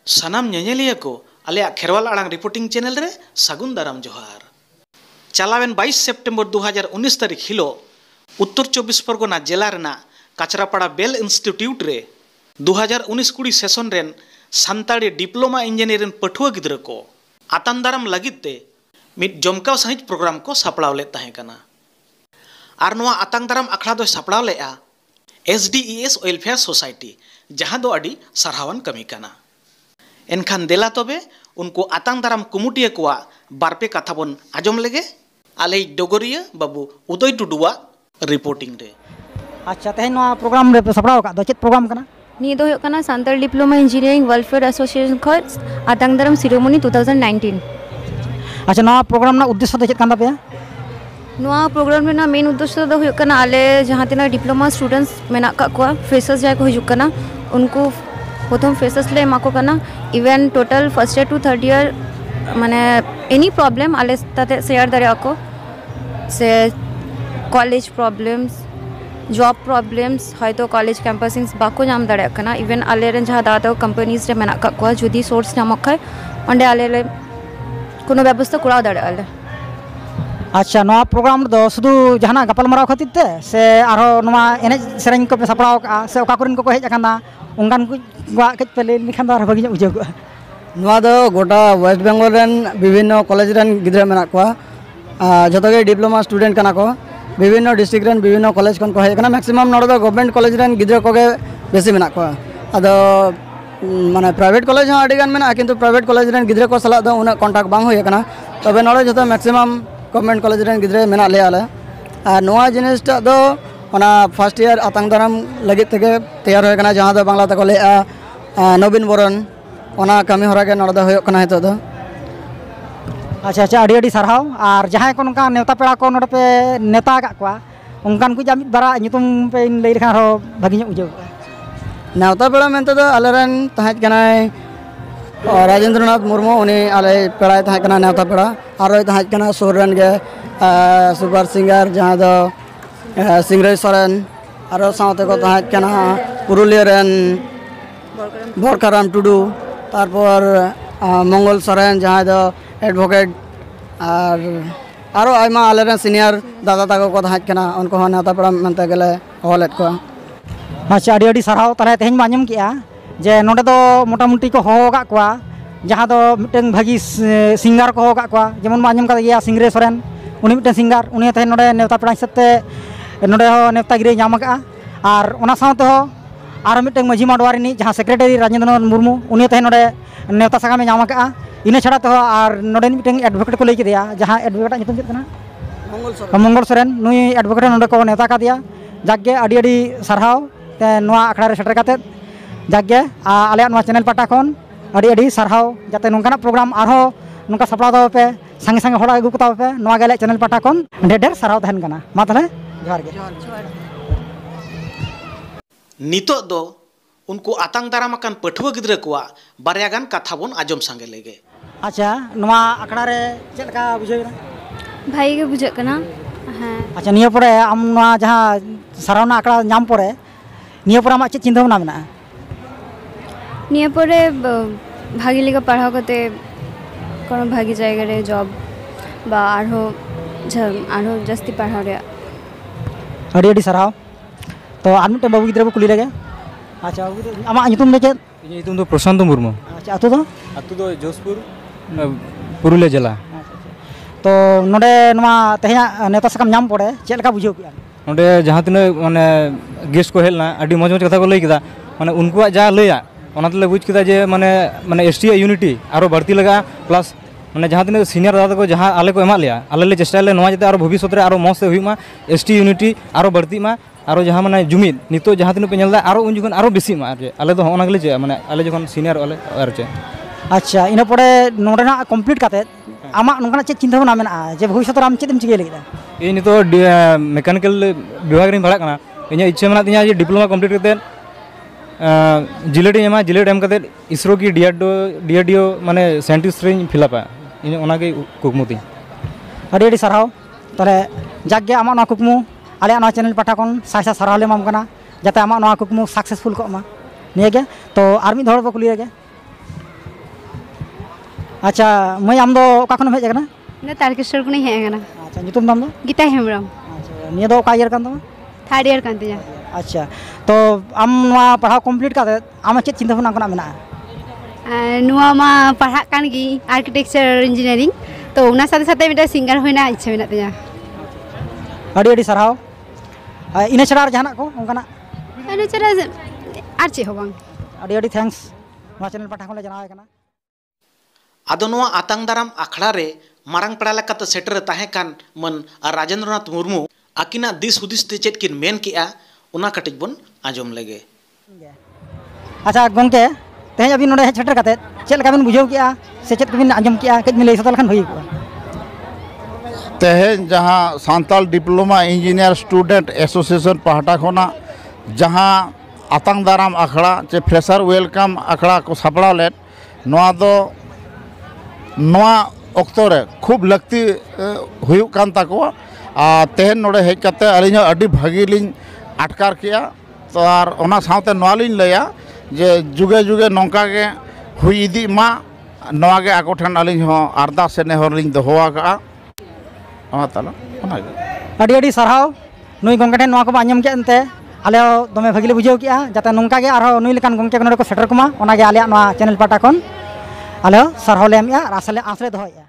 सानाम ñeñeliya को Alia Kherwal आड़ांग reporting channel रे सागुन दाराम जोहार। चलावेन 22 सेप्टेम्बर 2019 तारीख हिलो उत्तर 24 परगना जिला रेना काचरापाड़ा बेल इंस्टीट्यूट रे 2019-20 सेशन रेन सान्ताड़ी डिप्लोमा इंजीनियरिंग पठुआ गिद्रा को आतान दाराम लगित ते मिट जमकाव सहित प्रोग्राम को सापड़ाव ले ताहें कना। आर नोआ आतांग दाराम अखड़ा दो सापड़ाव लेआ SDES वेलफेयर सोसाइटी जहां दो अडी सरहावन कमी कना। एनखान देला तबे उनको आतांग दाराम कुमुटिया कोआ बारपे कथा बन आजम लेगे आले डोगरिया बाबू उदय टुडुआ रिपोर्टिंग रे। अच्छा तेहेन नोआ प्रोग्राम रे सपड़ाव का दो चेत प्रोग्राम कना नी दो कना Santal diploma engineering welfare association ख आतांग दाराम सिरोमनी 2019। अच्छा नोआ प्रोग्राम ना उद्देश्य दो चेत कान तापे नोआ प्रोग्राम रेना मेन उद्देश्य दो हुयुग कना आले जहां तिना डिप्लोमा स्टूडेंट्स मेना का कोआ फ्रेशर्स जाय को हिजुग कना उनको प्रथम फ्रेशर्स ले माको कना even total first year to third year माने एनी प्रॉब्लम आले ताते शेयर दारे आको से कॉलेज प्रॉब्लम्स जॉब प्रॉब्लम्स हयतो कॉलेज कैंपसिंग बाको नाम दारे कना इवन आले रेन जहां दादा कंपनीज रे मेना का कोआ जुदी सोर्स नामक खाय ओंडे आले ले कोनो व्यवस्था कुराव दारे आले। अच्छा नोआ प्रोग्राम दो शुधु जहाना गपाल मराव खातिर ते से आरो नोआ एने सेरेंग को पे सपड़ाव का से ओका कुरिन को हेज आकाना उनगान को कच पे ले लिखान दार भागी उजो नोआ दो गोटा वेस्ट बेंगल रेन विभिन्न कॉलेज रेन गिद्रा मेना को जतगे डिप्लोमा स्टूडेंट कना को विभिन्न डिस्ट्रिक्ट रेन विभिन्न कॉलेज खन को हेज कना मैक्सिमम नोडे दो गवर्नमेंट कॉलेज रेन गिद्रा को गे बेसी मेना को आदो माने प्राइवेट कॉलेज हां आडी गान मेना किंतु प्राइवेट कॉलेज रेन गिद्रा को सला दो उना कांटेक्ट बांग होय कना तबे नोडे जतो मैक्सिमम गवर्नमेंट कॉलेज रेन गिद्रा मेना ले आले और नोआ जिनिसटा दो ओना फर्स्ट ईयर आतांग दाराम लगित तेगे तैयार होय कना जहां दो बांग्ला तको ले नवीन बरन ओना कमी होरा के नोडे दो होय कना हितो दो। अच्छा अच्छा अड़ी अड़ी सरहाव और जहां को नका नेता पेड़ा को नोडे पे नेता का कोआ उनकान को जामित बारा नितुम पे लई लेखान रो भागी उजो नेता पेड़ा मेनते दो आलेरन तहाज कनाय राजेंद्रनाथ मुर्मू उनी आले पेड़ा तहाज कना नेता पेड़ा आरो तहाज कना सोरन गे सुपर सिंगर जहां दो सिंगरेज सोरेन आरो साउते को तहाज कना पुरुलिया रेन बरकाराम टुडू तारपर मंगल सोरेन जहां दो एडवोकेट और आरो आयमा आलेरन सीनियर दादा ताको को तहाज कना उनको हो नेता पेड़ा मेनते गेले होलेट को। अच्छा अड़ी अड़ी सरहाव तले तेहेन मांजम किया जे नोडे दो मोटामुटी को हो का कोआ जहां दो मिटन भागी सिंगर को हो का कोआ जेमन मांजम का गया सिंगरे सोरेन उनी मिटन सिंगर उनी तेहेन नोडे नेता पेड़ा हिसाबते नोडे हो नेता गिरे नाम का और ओना साउते हो आरो मिटन माझी माडवारिनी जहां सेक्रेटरी राजेंद्रनाथ मुर्मू उनी तेहेन नोडे नेता सगा में नाम का इना छड़ा तो और नोडे मिटन एडवोकेट को लई किदिया जहां एडवोकेट नितुम चेत कना मंगल सोरेन नुई एडवोकेट नोडे को नेता का दिया जागे अड़ी अड़ी सरहाव ते नोआ अखड़ा रे सेटर काते जागे आले नोआ चैनल पाटा खन अड़ी अड़ी सरहाव जाते नोंकाना प्रोग्राम आरो नोंका सपड़ा दो पे संगे संगे होड़ा अगु कोता पे नोआ गेले चैनल पाटा खन ढेर ढेर सरहाव तहन कना मा तले जोहार गे नितो दो उनको आतांग दाराम अकान पठुआ गिद्रा कोआ बारया गान कथा बन आजम संगे लेगे। अच्छा नोआ अखड़ा रे चेद का बुझेना भाई के बुझे कना हां। अच्छा निया परे आम नोआ जहां सरहावना अखड़ा नाम परे निया परे आमा चे चिंता भावना मेना निया परे भागी लेगा पढ़ाओ कते कोनो भागी जायगा रे जॉब बा आरो जस्ती पढ़ाओ रे अड़ी अड़ी सरहाव तो आर मिटे बाबू गिद्रा को कुली लेगे। अच्छा आमा नितुम दे चेद इᱧ ᱧᱩᱛᱩᱢ ᱫᱚ ᱯᱨᱚᱥᱟᱱᱛ ᱢᱩᱨᱢᱩ। अच्छा अतु ᱫᱚ ᱡᱚᱥᱯᱩᱨ ᱯᱩᱨᱩᱞᱤᱭᱟᱹ ᱡᱮᱞᱟ। तो नोडे नोआ तेहेना नेता सकम नाम पड़े चेद लका बुझाव किया नोडे जहां तिना माने गेस्ट को हेलना अडी मज मज कथा को लई किदा माने उनकुआ जा लैया ओना तले बुझ किदा जे माने माने एसटी यूनिटी आरो बढ़ती लगा प्लस माने जहां तिना सीनियर दादा को जहां आले को एमा लिया आले ले चेष्टा ले नोआ जते आरो भविष्यत रे आरो मौज से हुईमा एसटी यूनिटी आरो बढ़ती मा आरो जहां माने जुमिद नितो जहां तिना पे नेलदा आरो उन जखन आरो बेसी मा आले दो होना गेले जे माने आले जखन सीनियर आले आर चे। अच्छा इना पड़े नोडेना कंप्लीट काते आमा नोंकाना चे चिंता भावना मेना जे भविष्यत राम चेदम चिगे लेदा इ नितो मैकेनिकल विभाग रे पढ़ा कना इᱧ इच्छा मेना तिᱧा जे डिप्लोमा कंप्लीट करते जिलेट एमा जिलेट एम करते इसरो की डीआरडीओ माने साइंटिस्ट रे फिलअपा इन ओना के कुकमुती अड़ी अड़ी सरहाव तले जागे आमा ना कुकमु आले ना चैनल पाठा कोन सासा सरहाव ले माम कना जाते आमा ना कुकमु सक्सेसफुल को मा निये गे तो आर मी धड़ बो कुली गे अच्छा मैं आम दो ओका खन हेज आकना तारकेश्वर को हेज आकना अच्छा nyutum नाम दो गीता हेम्ब्रम अच्छा निया दो का ईयर कान तमा थर्ड ईयर कान तिया अच्छा तो आम नवा पढ़ाव कंप्लीट काते आम चेक चिंता भावना कोना मेना नुआ मा पढ़ा कान गी आर्किटेक्चर इंजीनियरिंग तो उना साथे साथे मिटा सिंगर होइना इच्छा मेना तिया अड़ी अड़ी सराव इना छड़ा जहाना को ओंकाना ᱤᱱᱟᱹ ᱪᱷᱟᱲᱟ ᱟᱨ ᱪᱮᱫ ᱦᱚᱸ ᱵᱟᱝ अड़ी अड़ी थैंक्स नवा चैनल पाठा खन ले जनावे कना ᱟᱫᱚ ᱱᱚᱣᱟ ᱟᱛᱟᱝ ᱫᱟᱨᱟᱢ ᱟᱠᱷᱲᱟ ᱨᱮ ᱢᱟᱨᱟᱝ ᱯᱮᱲᱟ ᱞᱮᱠᱟᱛᱮ ᱥᱮᱴᱮᱨ ᱛᱟᱦᱮᱸ ᱠᱟᱱ ᱢᱟᱱ ᱨᱟᱡᱮᱱᱫᱨᱚᱱᱟᱛᱷ ᱢᱩᱨᱢᱩ ᱟᱹᱠᱤᱱᱟᱜ ᱫᱤᱥ ᱦᱩᱫᱤᱥ ᱛᱮ ᱪᱮᱫ ᱠᱤᱱ ᱢᱮᱱ ᱠᱮᱜᱼᱟ ᱚᱱᱟ ᱠᱟᱹᱴᱤᱡ ᱵᱚᱱ ᱟᱸᱡᱚᱢ ᱞᱮᱜᱮ। अच्छा गंके तेज अभी नोडे हेज सेटर काते चेद लका बिन बुझाव केआ से चेद कबिन आंजम केआ कज मिले सतल खान भई को तेज जहाँ Santal diploma engineer student association पाहटा खोना जहाँ आतंग दाराम आखड़ा चे फ्रेशर वेलकम आखड़ा को सापड़ा लेट नोआ दो नोआ ऑक्टो रे खूब लगती हुयुक कान ताको तेहन नोडे हेज काते अलिन अडी भागी लिन आटकार किया तो आर ओना साउते नोआ लिन लया जे जुगे जुगे नौका के हुई इदी मा नोआ के आको ठन अलिन हो अरदास से नेहर लिन दोहोआ का ताला अड़ी अड़ी सराव नुई गंके ठेन नोआ को आंजम के अंते आले दमे भागी ले बुझाव केआ जाते नौका के आरो नुई लेकान गंके को नोडे को सेटर कुमा ओना गे आले नोआ चैनल पाटा कोन आले सरहाव ले एमया आसले दोहोया।